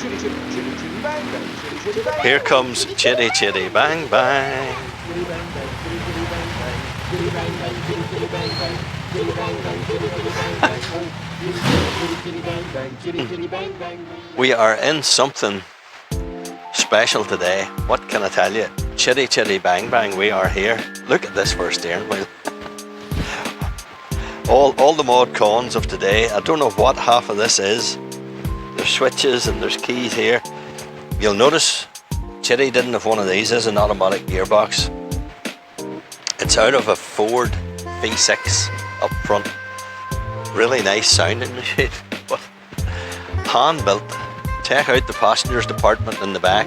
Chitty chitty, chitty chitty bang bang, chitty chitty bang. Here comes Chitty Chitty Bang Bang. Chitty bang bang, chitty chitty bang bang, chitty bang bang, chitty chitty bang bang, chitty bang bang, chitty chitty bang bang, chitty chitty bang bang, chitty chitty bang bang. We are in something special today. What can I tell you? Chitty Chitty Bang Bang, we are here. Look at this for a steering wheel. all the mod cons of today. I don't know what half of this is. There's switches and there's keys here. You'll notice Chitty didn't have one of these as an automatic gearbox. It's out of a Ford V6 up front. Really nice sounding machine, but hand built. Check out the passengers department in the back,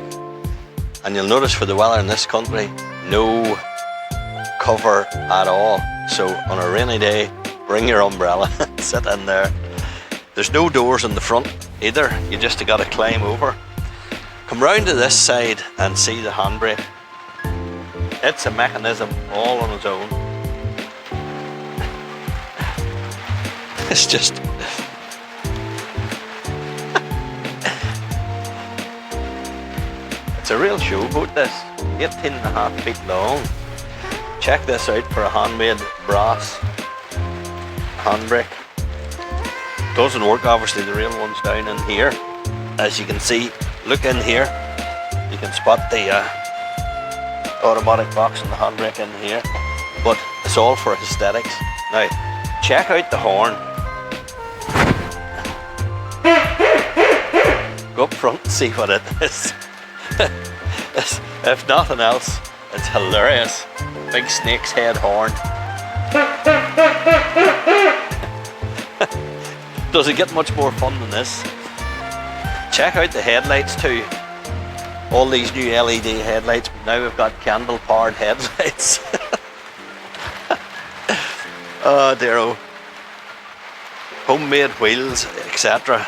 and you'll notice for the weather in this country, no cover at all. So on a rainy day, bring your umbrella and sit in there. There's no doors in the front either, you just got to climb over. Come round to this side and see the handbrake. It's a mechanism all on its own. It's just it's a real showboat, this. 18.5 feet long. Check this out for a handmade brass handbrake. Doesn't work, obviously the real one's down in here. As you can see, look in here, you can spot the automatic box and the handbrake in here, but it's all for aesthetics. Now, check out the horn. Go up front and see what it is. If nothing else, it's hilarious. Big snake's head horn. Does it get much more fun than this? Check out the headlights too. All these new LED headlights. Now we've got candle powered headlights. Oh dear oh. Homemade wheels, etc.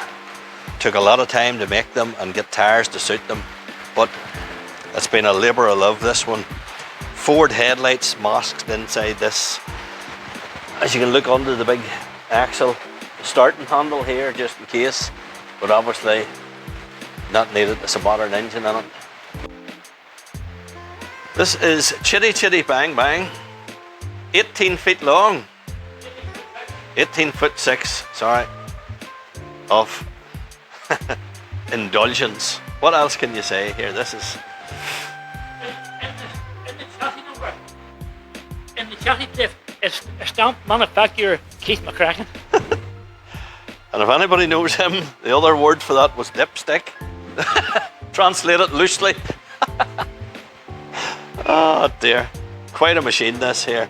Took a lot of time to make them and get tyres to suit them, but it's been a labour of love, this one. Ford headlights masked inside this. As you can look under the big axle, the starting handle here just in case, but obviously not needed. It's a modern engine in it. This is Chitty Chitty Bang Bang, 18 feet long, 18'6", sorry, of indulgence. What else can you say here? This is in the chassis number, in the chassis plate, it's a stamp manufacturer Keith McCracken. and if anybody knows him, the other word for that was lipstick. Translate it loosely. Oh dear, quite a machine this here.